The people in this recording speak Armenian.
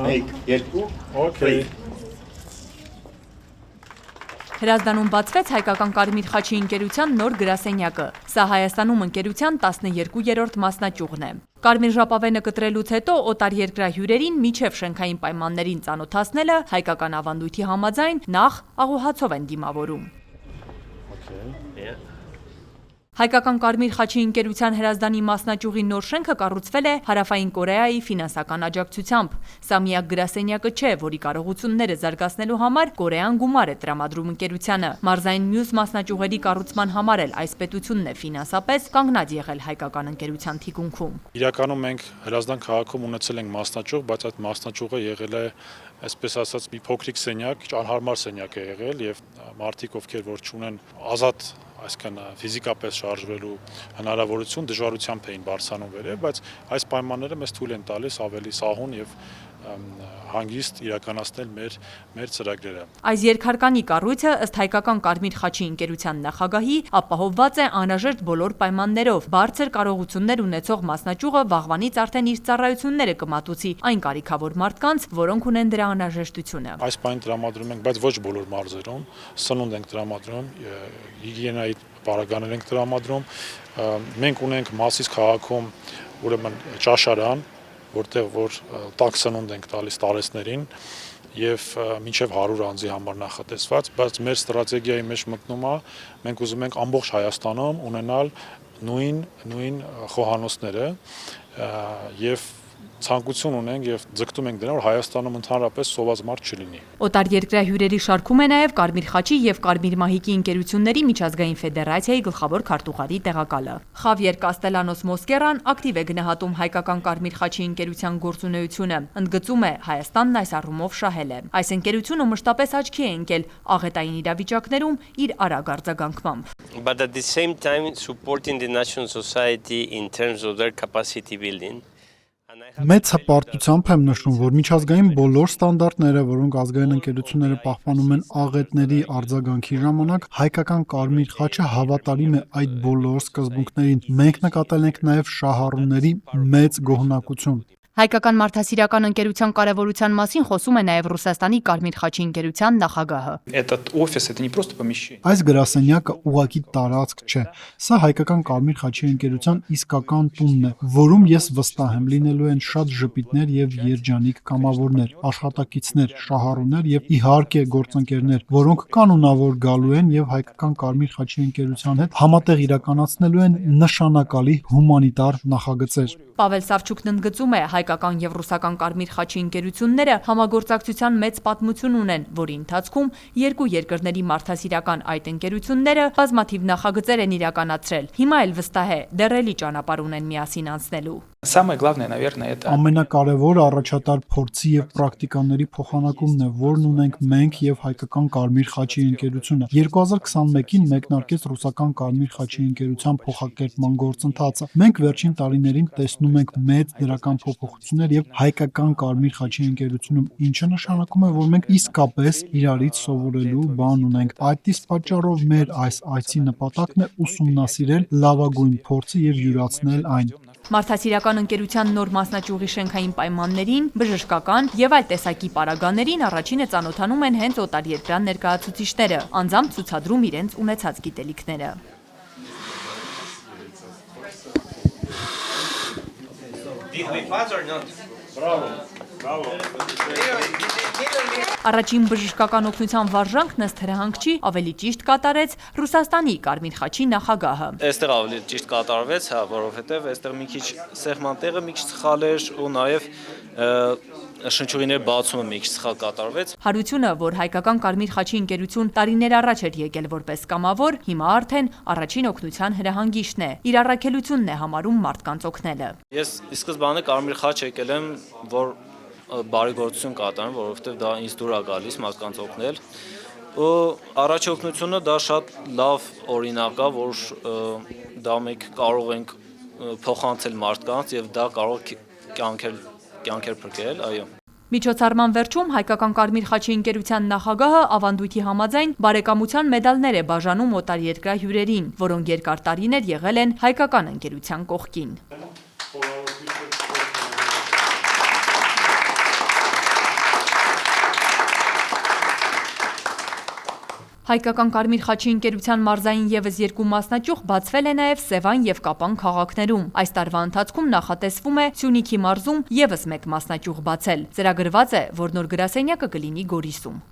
Okay. Հրազդանում բացվեց հայկական Կարմիր խաչի ընկերության նոր գրասենյակը։ Սա Հայաստանում ընկերության 12-րդ մասնաճյուղն է։ Կարմիր ժապավենը կտրելուց հետո օտարերկրյա հյուրերին միջև շենքային պայմաններին ծանոթացնելը հայկական ավանդույթի համաձայն նախ աղոհացով են դիմավորում։ Հայկական Կարմիր խաչի ընկերության հրազդանի մասնաճյուղի նոր շենքը կառուցվել է Հարավային Կորեայի ֆինանսական աջակցությամբ։ Սա միակ գրասենյակը չէ, որի կարողությունները զարգացնելու համար Կորեան գումար է տրամադրում ընկերությանը։ Մարզային մյուս մասնաճյուղերի կառուցման համար էլ այս պետությունն է ֆինանսապես կանգնած եղել հայկական ընկերության թիկունքում։ Իրականում մենք Հրազդան քաղաքում ունեցել ենք մասնաճյուղ, բայց այդ մասնաճյուղը եղել է, այսպես ասած, մի փոքրիկ սենյակ, անհարմար սենյակ է եղել եւ մարդիկ, ովքեր որ չունեն ազատ այսքան ֆիզիկապես շարժվելու հնարավորություն դժվարությամբ էին բարձրանում վերև, բայց այս պայմանները մեզ թույլ են տալիս ավելի սահուն եւ հանգիստ իրականացնել մեր ծրագրերը։ Այս երկհարկանի կառույցը ըստ հայկական Կարմիր խաչի ընկերության նախագահի ապահովված է անհրաժեշտ բոլոր պայմաններով։ Բարձր կարողություններ ունեցող մասնաճյուղը վաղվանից արդեն իր ծառայությունները կմատուցի այն կարիքավոր մարդկանց, որոնք ունեն դրա անհրաժեշտությունը։ Այս բանը տրամադրում ենք, բայց ոչ բոլոր մարզերում, սնունդ ենք տրամադրում, հիգիենայի պարագաներ ենք տրամադրում։ Մենք ունենք Մասիս քաղաքում ուրեմն ճաշարան, որտեղ որ տաք սնունդ ենք տալիս տարեցներին եւ մինչեւ 100 անձի համար նախատեսված, բայց մեր ստրատեգիայի մեջ մտնում է մենք ուզում ենք ամբողջ Հայաստանում ունենալ նույն խոհանոցները եւ ցանկություն ունենք եւ ձգտում ենք դրան, որ Հայաստանում ընդհանրապես սոված մարդ չլինի։ Օտարերկրյա հյուրերի շարքում է նաև Կարմիր խաչի եւ Կարմիր մահիկի ընկերությունների միջազգային ֆեդերացիայի գլխավոր քարտուղարի տեղակալը։ Խավիեր Կաստելանոս Մոսկերան ակտիվ է գնահատում հայկական Կարմիր խաչի ընկերության գործունեությունը, ընդգծում է Հայաստանն այս առումով շահել է։ Այս ընկերությունը մշտապես աչքի է ընկել աղետային իրավիճակներում իր արագ արձագանքմամբ։ But at the same time supporting the national society in terms of their capacity building. Մեծ հպարտությամբ եմ նշում, որ միջազգային բոլոր ստանդարտները, որոնք ազգային ընկերությունները պահպանում են աղետների արձագանքի ժամանակ, հայկական Կարմիր խաչը հավատարիմ է այդ բոլոր սկզբունքներին։ Մենք նկատել ենք նաև շահառուների մեծ գոհունակություն։ Հայկական մարդասիրական ընկերության կարևորության մասին խոսում է նաև Ռուսաստանի Կարմիր խաչի ընկերության նախագահը։ Այս գրասենյակը ուղղակի տարածք չէ։ Սա հայկական Կարմիր խաչի ընկերության իսկական տունն է, որում ես վստահ եմ լինելու են շատ ժպիտներ եւ երջանիկ կամավորներ, աշխատակիցներ, շահառուներ եւ իհարկե գործընկերներ, որոնք կանոնավոր գալու են եւ հայկական Կարմիր խաչի ընկերության հետ համատեղ իրականացնելու են նշանակալի հումանիտար նախագծեր։ Պավել Սավչուկն ընդգծում է հայկական եւ ռուսական Կարմիր խաչի ընկերությունները համագործակցության մեծ պատմություն ունեն, որի ընթացքում երկու երկրների մարդասիրական այդ ընկերությունները բազմաթիվ նախագծեր են իրականացրել։ Հիմա էլ վստահ է, դեռ էլի ճանապարհ ունեն միասին անցնելու։ Ամենակարևորը առաջատար փորձի եւ պրակտիկաների փոխանակումն է, որն ունենք մենք եւ հայկական Կարմիր խաչի ընկերությունը։ 2021-ին մեկնարկեց ռուսական Կարմիր խաչի ընկերության փոխակերպման գործընթացը։ Մենք վերջին տարիներին տեսնում ենք մեծ դրական փոփոխություններ եւ հայկական Կարմիր խաչի ընկերությունում, ինչը նշանակում է, որ մենք իսկապես իրարից սովորելու բան ունենք։ Այդ իսկ պատճառով մեր այս այցի նպատակն է ուսումնասիրել լավագույն փորձը եւ յուրացնել այն։ Մարդասիրական ընկերության նոր մասնաճյուղի շենքային պայմաններին, բժշկական եւ այլ տեսակի պարագաներին առաջինը ծանոթանում են հենց օտարերկրյա ներկայացուցիչները, անձամբ ցուցադրում իրենց ունեցած գիտելիքները։ Առաջին բժշկական օգնության վարժանքն ըստ հրահանգչի ավելի ճիշտ կատարեց Ռուսաստանի Կարմիր խաչի նախագահը։ Այստեղ ավելի ճիշտ կատարվեց, հա, որովհետև այստեղ մի քիչ սեղման տեղը մի քիչ սխալ էր ու նաև շնչուղիների բացումը մի քիչ սխալ կատարվեց։ Հարությունը, որ հայկական Կարմիր խաչի ընկերություն տարիներ առաջ էր եկել որպես կամավոր, հիմա արդեն առաջին օգնության հրահանգիչն է։ Իր առաքելությունն է համարում մարդկանց օգնելը։ Ես ի սկզբանե Կարմիր խաչ եկել եմ, որ բարեգործություն կատարեմ, որովհետև դա ինձ դուր է գալիս մարդկանց օգնել։ Ու առաջօգնությունը դա շատ լավ օրինակ է, որ դա մենք կարող ենք փոխանցել մարդկանց եւ դա կարող կյանքեր փրկել, այո։ Միջոցառման վերջում հայկական Կարմիր խաչի ընկերության նախագահը ավանդույթի համաձայն բարեկամության մեդալներ է բաժանում օտարերկրյա հյուրերին, որոնք երկար տարիներ եղել են հայկական ընկերության կողքին։ Հայկական Կարմիր խաչի ընկերության մարզային եւս 2 մասնաճյուղ բացվել է նաեւ Սևան եւ Կապան քաղաքներում։ Այս տարվա ընթացքում նախատեսվում է Սյունիքի մարզում եւս 1 մասնաճյուղ բացել։ Ծրագրված է, որ նոր գրասենյակը կլինի Գորիսում։